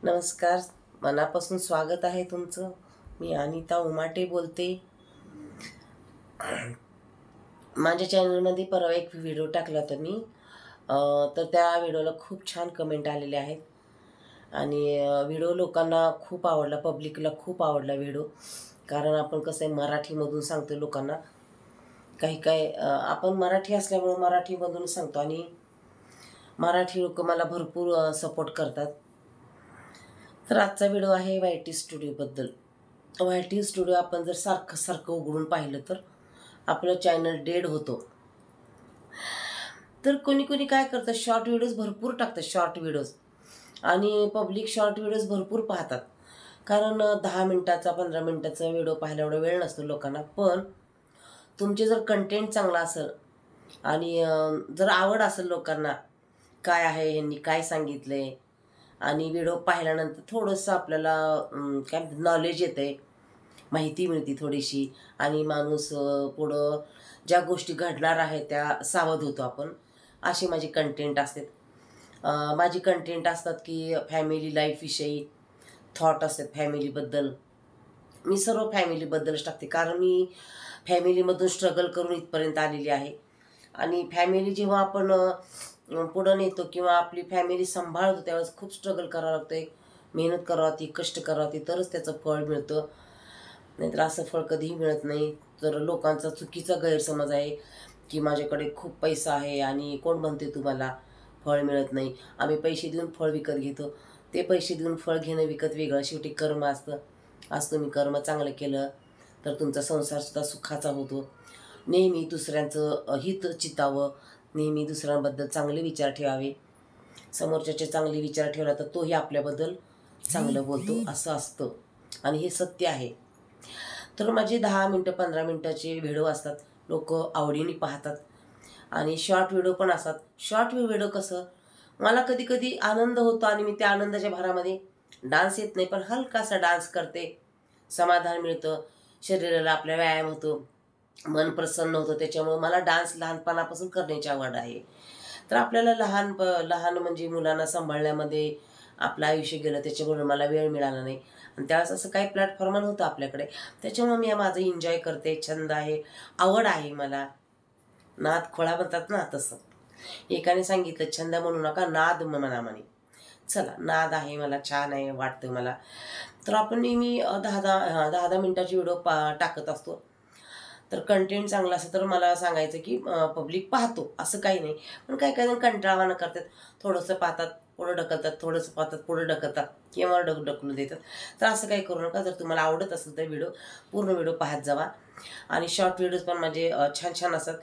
नमस्कार, मनापासून स्वागत आहे तुमचं. मी अनिता उमाटे बोलते. माझ्या चॅनलमध्ये परवा एक व्हिडिओ टाकला होता मी. तर त्या व्हिडिओला खूप छान कमेंट आलेले आहेत आणि व्हिडिओ लोकांना खूप आवडला, पब्लिकला खूप आवडला व्हिडिओ. कारण आपण कसं आहे, मराठीमधून सांगतो लोकांना. काही आपण मराठी असल्यामुळे मराठीमधून सांगतो आणि मराठी लोक मला भरपूर सपोर्ट करतात. तर आजचा व्हिडिओ आहे वाय-टी स्टुडिओबद्दल. वाय-टी स्टुडिओ आपण जर सारखं उघडून पाहिलं तर आपलं चॅनल डेड होतो. तर कोणी काय करतं, शॉर्ट व्हिडिओज भरपूर टाकतात, शॉर्ट व्हिडिओज. आणि पब्लिक शॉर्ट व्हिडिओज भरपूर पाहतात. कारण 10 मिनिटाचा 15 मिनिटाचा व्हिडिओ पाहायला एवढा वेळ नसतो लोकांना. पण तुमचे जर कंटेंट चांगला असेल आणि जर आवड असेल लोकांना, काय आहे ह्यांनी काय सांगितलं आहे, आणि व्हिडिओ पाहिल्यानंतर थोडंसं आपल्याला काय नॉलेज येतं आहे, माहिती मिळते थोडीशी. आणि माणूस पुढं ज्या गोष्टी घडणार आहेत त्या सावध होतो आपण. अशी माझी कंटेंट असतात. माझी कंटेंट असतात की फॅमिली लाईफविषयी थॉट असतात, फॅमिलीबद्दल. मी सर्व फॅमिलीबद्दलच टाकते, कारण मी फॅमिलीमधून स्ट्रगल करून इथपर्यंत आलेली आहे. आणि फॅमिली जेव्हा आपण पुढं नेतो किंवा आपली फॅमिली सांभाळतो त्यावेळेस खूप स्ट्रगल करावं लागतं, मेहनत करावं लागते, कष्ट करावं लागते, तरच त्याचं फळ मिळतं. नाहीतर असं फळ कधीही मिळत नाही. तर लोकांचा चुकीचा गैरसमज आहे की माझ्याकडे खूप पैसा आहे आणि कोण म्हणते तुम्हाला फळ मिळत नाही, आम्ही पैसे देऊन फळ विकत घेतो. ते पैसे देऊन फळ घेणं विकत वेगळं. शेवटी कर्म असतं. आज तुम्ही कर्म चांगलं केलं तर तुमचा संसारसुद्धा सुखाचा होतो. नेहमी दुसऱ्यांचं हित चितावं, नेहमी दुसऱ्यांबद्दल चांगले विचार ठेवावे. समोरच्याचे चांगले विचार ठेवला तर तोही आपल्याबद्दल चांगलं बोलतो, असं असतं आणि हे सत्य आहे. तर माझे 10 मिनटं 15 मिनटाचे व्हिडिओ असतात, लोक आवडीने पाहतात. आणि शॉर्ट व्हिडिओ पण असतात. शॉर्ट व्हिडिओ कसं, मला कधी कधी आनंद होतो आणि मी त्या आनंदाच्या भरामध्ये डान्स येत नाही पण हलकासा डान्स करते, समाधान मिळतं, शरीराला आपल्या व्यायाम होतो, मन प्रसन्न होतं. त्याच्यामुळे मला डान्स लहानपणापासून करण्याची आवड आहे. तर आपल्याला लहान म्हणजे मुलांना सांभाळण्यामध्ये आपलं आयुष्य गेलं, त्याच्यामुळे मला वेळ मिळाला नाही. आणि त्यावेळेस असं काही प्लॅटफॉर्म नव्हतं आपल्याकडे. त्याच्यामुळे मी माझं एन्जॉय करते, छंद आहे, आवड आहे मला. नाद खोळा म्हणतात ना तसं. एकाने सांगितलं छंद म्हणू नका, नाद म्हणा म्हणे. चला, नाद आहे मला, छान आहे वाटतं मला. तर आपण नेहमी 10-10 मिनिटाचे व्हिडिओ टाकत असतो. तर कंटेंट चांगला असेल तर मला सांगायचं की पब्लिक पाहतो, असं काही नाही. पण काही जण कंटाळवाणं करतात, थोडंसं पाहतात पुढं ढकलतात, थोडंसं पाहतात पुढं ढकलतात किंवा ढकलून देतात. तर असं काही करू नका. जर तुम्हाला आवडत असेल तर पूर्ण व्हिडिओ पाहत जावा. आणि शॉर्ट व्हिडिओज पण माझे छान छान असतात.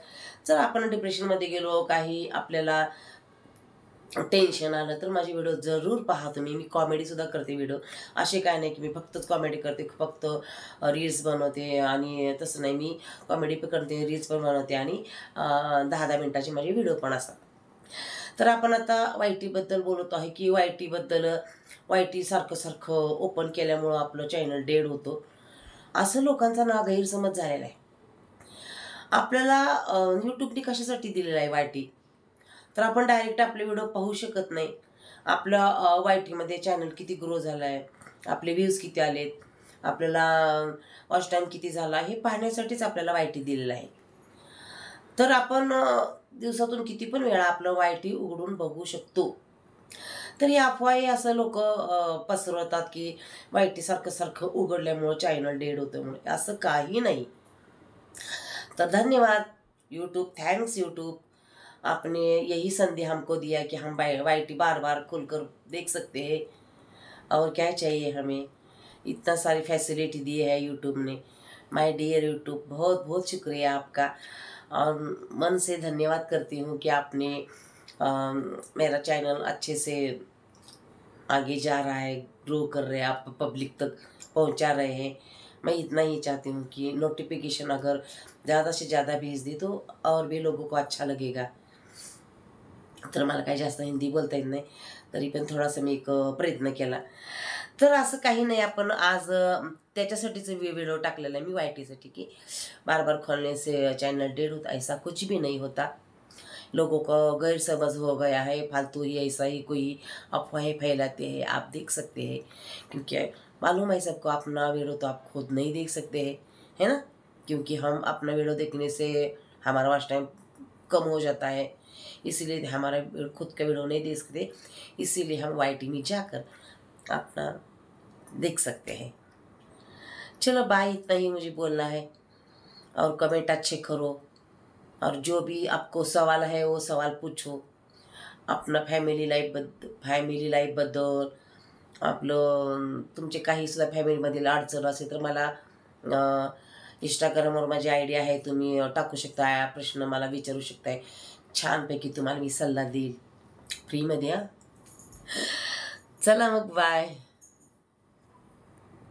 जर आपण डिप्रेशनमध्ये गेलो, काही आपल्याला टेन्शन आलं तर माझे व्हिडिओ जरूर पहा तुम्ही. मी कॉमेडीसुद्धा करते व्हिडिओ. असे काय नाही की मी फक्तच कॉमेडी करते, फक्त रील्स बनवते. आणि तसं नाही, मी कॉमेडी पण करते, रील्स पण बनवते आणि 10-10 मिनिटाचे माझे व्हिडिओ पण असतात. तर आपण आता वाय-टीबद्दल बोलत आहे की वाय-टी सारखं ओपन केल्यामुळं आपलं चॅनल डेड होतो, असं लोकांचा गैरसमज झालेला आहे. आपल्याला यूट्यूबने कशासाठी दिलेलं आहे वाय-टी, तर आपण डायरेक्ट आपले व्हिडिओ पाहू शकत नाही. आपलं वाय-टीमध्ये चॅनल किती ग्रो झाला आहे, आपले व्ह्यूज किती आलेत, आपल्याला वॉच टाईम किती झाला, हे पाहण्यासाठीच आपल्याला वाय-टी दिलेलं आहे. तर आपण दिवसातून किती पण वेळा आपलं वाय-टी उघडून बघू शकतो. तर ही अफवाही असं लोक पसरवतात की वाय-टी सारखं उघडल्यामुळं चॅनल डेड होतं म्हणून. असं काही नाही. तो धन्यवाद यूट्यूब, थैंक्स यूट्यूब, आपने यही संधि हमको दिया कि हम वाई-टी बार बार खुलकर देख सकते हैं। और क्या चाहिए हमें, इतना सारी फैसिलिटी दी है यूट्यूब ने। माय डियर यूट्यूब, बहुत बहुत शुक्रिया आपका। और मन से धन्यवाद करती हूँ कि आपने मेरा चैनल अच्छे से आगे जा रहा है, ग्रो कर रहे हैं, आप पब्लिक तक पहुंचा रहे हैं। मैं इतना ही चाहती हूँ कि नोटिफिकेशन अगर ज़्यादा से ज़्यादा भेज दी तो और भी लोगों को अच्छा लगेगा. तर मला काही जास्त हिंदी बोलता येत नाही, तरी पण थोडासा मी एक प्रयत्न केला. तर असं काही नाही, आपण आज त्याच्यासाठीच व्हिडिओ टाकलेला आहे मी वाय-टीसाठी की बार बार खोलने से चॅनल डेड होता, ऐसा कुछ भी नहीं होता. लोगों का गैरसमझ हो गया है, फालतू ही ऐसा ही कोई अफवाहें फैलाते हैं, आप देख सकते हैं। क्योंकि मालूम है सबको, अपना वीडियो तो आप खुद नहीं देख सकते हैं, है ना। क्योंकि हम अपना वीडियो देखने से हमारा वॉच टाइम कम हो जाता है, इसीलिए हमारा खुद का वीडियो नहीं देख सकते, इसीलिए हम YT में जाकर अपना देख सकते हैं। चलो बाय, इतना ही मुझे बोलना है। और कमेंट अच्छे करो, और जो भी आपको सवाल है वो सवाल पूछो, अपना फॅमिली लाईफबद्दल, आपलं तुमचे काही सुद्धा फॅमिलीमधील अडचण असेल तर मला इंस्टाग्रामवर माझी आयडी आहे, तुम्ही टाकू शकता, प्रश्न मला विचारू शकताय, छानपैकी तुम्हाला मी सल्ला देईल फ्रीमध्ये. हां, चला मग बाय.